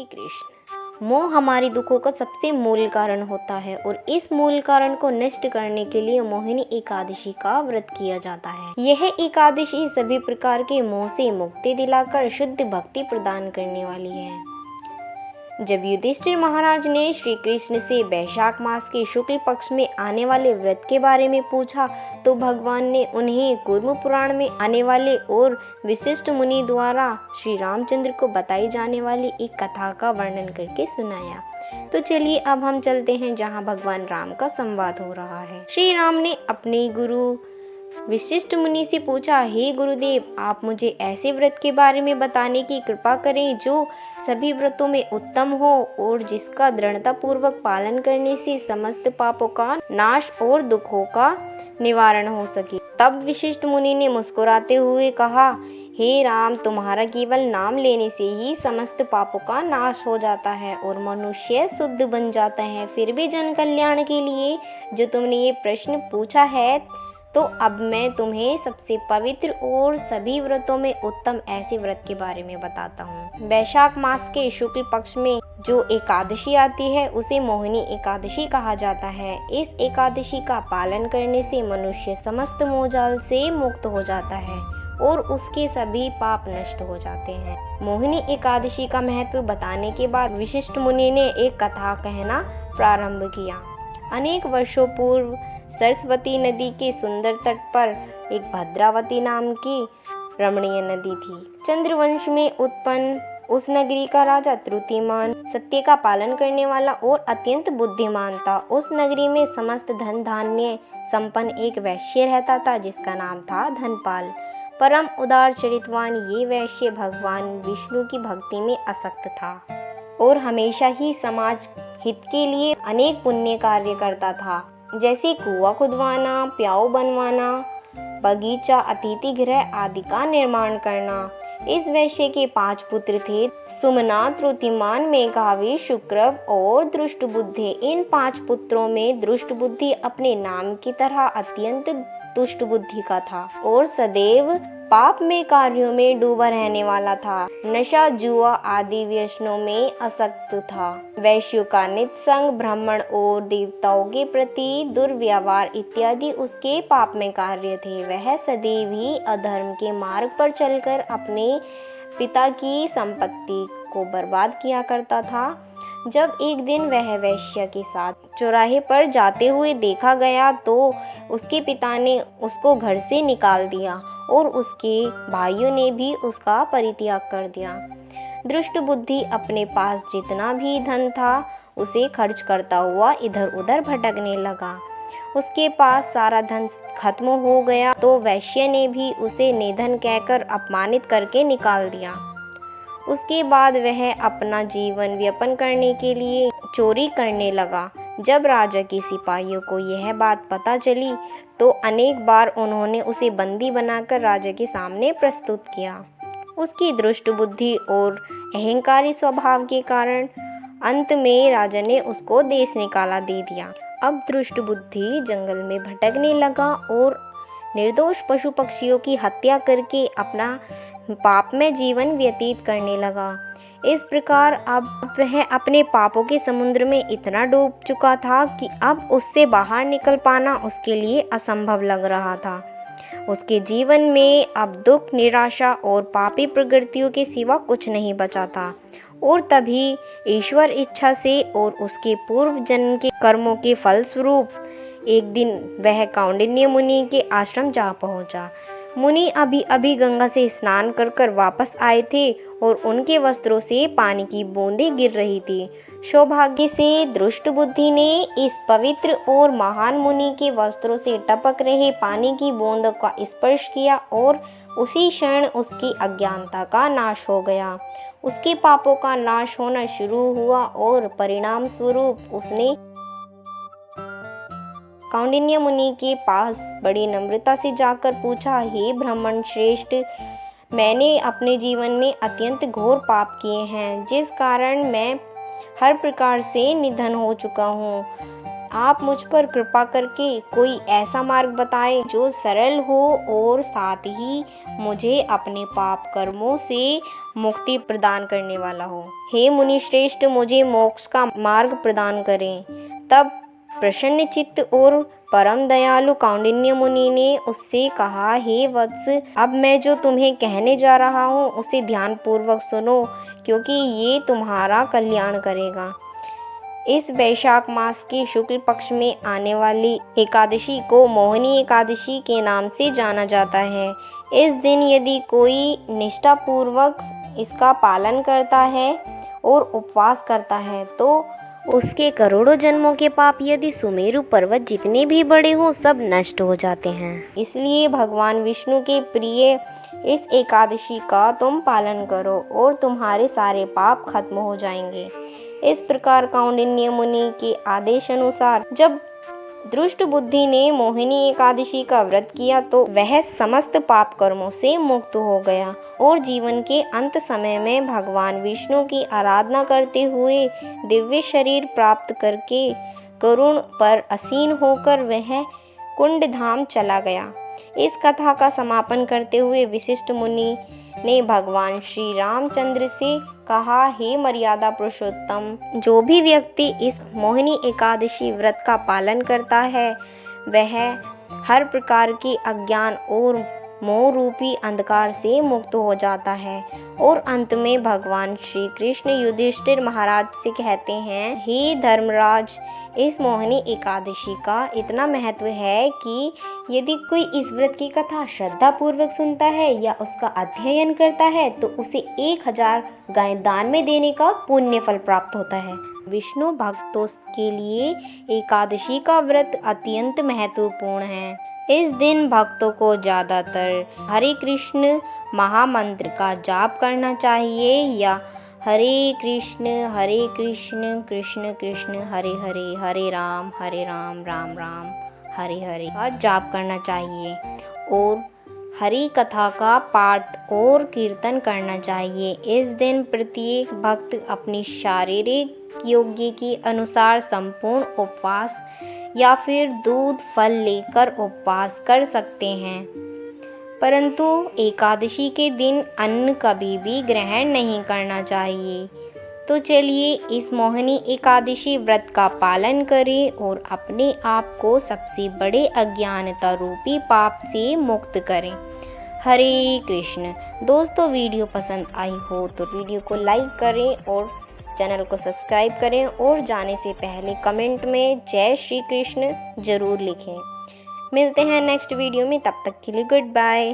श्री कृष्ण। मोह हमारे दुखों का सबसे मूल कारण होता है और इस मूल कारण को नष्ट करने के लिए मोहिनी एकादशी का व्रत किया जाता है। यह एकादशी सभी प्रकार के मोह से मुक्ति दिलाकर शुद्ध भक्ति प्रदान करने वाली है। जब युधिष्ठिर महाराज ने श्री कृष्ण से वैशाख मास के शुक्ल पक्ष में आने वाले व्रत के बारे में पूछा तो भगवान ने उन्हें कूर्म पुराण में आने वाले और विशिष्ट मुनि द्वारा श्री रामचंद्र को बताई जाने वाली एक कथा का वर्णन करके सुनाया। तो चलिए अब हम चलते हैं जहाँ भगवान राम का संवाद हो रहा है। श्री राम ने अपने गुरु विशिष्ट मुनि से पूछा, हे गुरुदेव, आप मुझे ऐसे व्रत के बारे में बताने की कृपा करें जो सभी व्रतों में उत्तम हो और जिसका दृढ़ता पूर्वक पालन करने से समस्त पापों का नाश और दुखों का निवारण हो सके। तब विशिष्ट मुनि ने मुस्कुराते हुए कहा, हे राम, तुम्हारा केवल नाम लेने से ही समस्त पापों का नाश हो जाता है और मनुष्य शुद्ध बन जाता है। फिर भी जन कल्याण के लिए जो तुमने ये प्रश्न पूछा है, तो अब मैं तुम्हें सबसे पवित्र और सभी व्रतों में उत्तम ऐसे व्रत के बारे में बताता हूँ। वैशाख मास के शुक्ल पक्ष में जो एकादशी आती है उसे मोहिनी एकादशी कहा जाता है। इस एकादशी का पालन करने से मनुष्य समस्त मोहजाल से मुक्त हो जाता है और उसके सभी पाप नष्ट हो जाते हैं। मोहिनी एकादशी का महत्व बताने के बाद विशिष्ट मुनि ने एक कथा कहना प्रारंभ किया। अनेक वर्षों पूर्व सरस्वती नदी के सुंदर तट पर एक भद्रावती नाम की रमणीय नदी थी। चंद्रवंश में उत्पन्न उस नगरी का राजा त्रुतिमान सत्य का पालन करने वाला और अत्यंत बुद्धिमान था। उस नगरी में समस्त धन धान्य संपन्न एक वैश्य रहता था जिसका नाम था धनपाल। परम उदार चरितवान ये वैश्य भगवान विष्णु की भक्ति में आसक्त था और हमेशा ही समाज हित के लिए अनेक पुण्य कार्य करता था, जैसे कुआं खुदवाना, प्याऊ बनवाना, बगीचा, अतिथि गृह आदि का निर्माण करना। इस वैश्य के 5 पुत्र थे, सुमना, त्रुतिमान, मेघावी, शुक्रव और दृष्टबुद्धि। इन 5 पुत्रों में दृष्टबुद्धि अपने नाम की तरह अत्यंत दुष्ट बुद्धि का था और सदैव पाप में कार्यों में डूबा रहने वाला था। नशा, जुआ आदि व्यसनों में आसक्त था। वैश्यों का नित्संग, ब्राह्मण और देवताओं के प्रति दुर्व्यवहार इत्यादि उसके पाप में कार्य थे। वह सदैव ही अधर्म के मार्ग पर चलकर अपने पिता की संपत्ति को बर्बाद किया करता था। जब एक दिन वह वैश्य के साथ चौराहे पर जाते हुए देखा गया तो उसके पिता ने उसको घर से निकाल दिया और उसके भाइयों ने भी उसका परित्याग कर दिया। दुष्ट बुद्धि अपने पास जितना भी धन था उसे खर्च करता हुआ इधर उधर भटकने लगा। उसके पास सारा धन खत्म हो गया तो वैश्य ने भी उसे निधन कहकर अपमानित करके निकाल दिया। उसके बाद वह अपना जीवन व्यापन करने के लिए चोरी करने लगा। जब राजा के सिपाहियों को यह बात पता चली तो अनेक बार उन्होंने उसे बंदी बनाकर राजा के सामने प्रस्तुत किया। उसकी दुष्ट बुद्धि और अहंकारी स्वभाव के कारण अंत में राजा ने उसको देश निकाला दे दिया। अब दुष्ट बुद्धि जंगल में भटकने लगा और निर्दोष पशु पक्षियों की हत्या करके अपना पाप में जीवन व्यतीत करने लगा। इस प्रकार अब वह अपने पापों के समुद्र में इतना डूब चुका था कि अब उससे बाहर निकल पाना उसके लिए असंभव लग रहा था। उसके जीवन में अब दुख, निराशा और पापी प्रवृत्तियों के सिवा कुछ नहीं बचा था। और तभी ईश्वर इच्छा से और उसके पूर्व जन्म के कर्मों के फलस्वरूप एक दिन वह कौंडिन्य मुनि के आश्रम जा पहुंचा। मुनि अभी अभी गंगा से स्नान कर वापस आए थे और उनके वस्त्रों से पानी की बूंदें गिर रही थी। सौभाग्य से दुष्ट बुद्धि ने इस पवित्र और महान मुनि के वस्त्रों से टपक रहे पानी की बूंदों का स्पर्श किया और उसी क्षण उसकी अज्ञानता का नाश हो गया। उसके पापों का नाश होना शुरू हुआ और परिणाम स्वरूप उसने कौंडिन्य मुनि के पास बड़ी नम्रता से जाकर पूछा, हे ब्राह्मण श्रेष्ठ, मैंने अपने जीवन में अत्यंत घोर पाप किए हैं जिस कारण मैं हर प्रकार से निधन हो चुका हूँ। आप मुझ पर कृपा करके कोई ऐसा मार्ग बताएं जो सरल हो और साथ ही मुझे अपने पाप कर्मों से मुक्ति प्रदान करने वाला हो। हे मुनि श्रेष्ठ, मुझे मोक्ष का मार्ग प्रदान करें। तब प्रसन्न चित्त और परम दयालु कौंडिन्य मुनि ने उससे कहा, हे वत्स, अब मैं जो तुम्हें कहने जा रहा हूँ उसे ध्यान पूर्वक सुनो, क्योंकि ये तुम्हारा कल्याण करेगा। इस वैशाख मास के शुक्ल पक्ष में आने वाली एकादशी को मोहिनी एकादशी के नाम से जाना जाता है। इस दिन यदि कोई निष्ठापूर्वक इसका पालन करता है और उपवास करता है तो उसके करोड़ों जन्मों के पाप, यदि सुमेरु पर्वत जितने भी बड़े हों, सब नष्ट हो जाते हैं। इसलिए भगवान विष्णु के प्रिय इस एकादशी का तुम पालन करो और तुम्हारे सारे पाप खत्म हो जाएंगे। इस प्रकार कौंडिन्य मुनि के आदेश अनुसार जब दुष्ट बुद्धि ने मोहिनी एकादशी का व्रत किया तो वह समस्त पाप कर्मों से मुक्त हो गया और जीवन के अंत समय में भगवान विष्णु की आराधना करते हुए दिव्य शरीर प्राप्त करके करुण पर आसीन होकर वह कुंड धाम चला गया। इस कथा का समापन करते हुए वशिष्ठ मुनि ने भगवान श्री रामचंद्र से कहा, हे मर्यादा पुरुषोत्तम, जो भी व्यक्ति इस मोहिनी एकादशी व्रत का पालन करता है वह हर प्रकार के अज्ञान और मोह रूपी अंधकार से मुक्त हो जाता है। और अंत में भगवान श्री कृष्ण युधिष्ठिर महाराज से कहते हैं, हे धर्मराज, इस मोहिनी एकादशी का इतना महत्व है कि यदि कोई इस व्रत की कथा श्रद्धा पूर्वक सुनता है या उसका अध्ययन करता है तो उसे 1000 गायें दान में देने का पुण्य फल प्राप्त होता है। विष्णु भक्तों के लिए एकादशी का व्रत अत्यंत महत्वपूर्ण है। इस दिन भक्तों को ज़्यादातर हरे कृष्ण महामंत्र का जाप करना चाहिए या हरे कृष्ण कृष्ण कृष्ण हरे हरे, हरे राम राम राम हरे हरे का जाप करना चाहिए और हरि कथा का पाठ और कीर्तन करना चाहिए। इस दिन प्रत्येक भक्त अपनी शारीरिक योग्य के अनुसार संपूर्ण उपवास या फिर दूध फल लेकर उपवास कर सकते हैं, परंतु एकादशी के दिन अन्न कभी भी ग्रहण नहीं करना चाहिए। तो चलिए इस मोहिनी एकादशी व्रत का पालन करें और अपने आप को सबसे बड़े अज्ञानता रूपी पाप से मुक्त करें। हरे कृष्ण। दोस्तों, वीडियो पसंद आई हो तो वीडियो को लाइक करें और चैनल को सब्सक्राइब करें और जाने से पहले कमेंट में जय श्री कृष्ण ज़रूर लिखें। मिलते हैं नेक्स्ट वीडियो में, तब तक के लिए गुड बाय।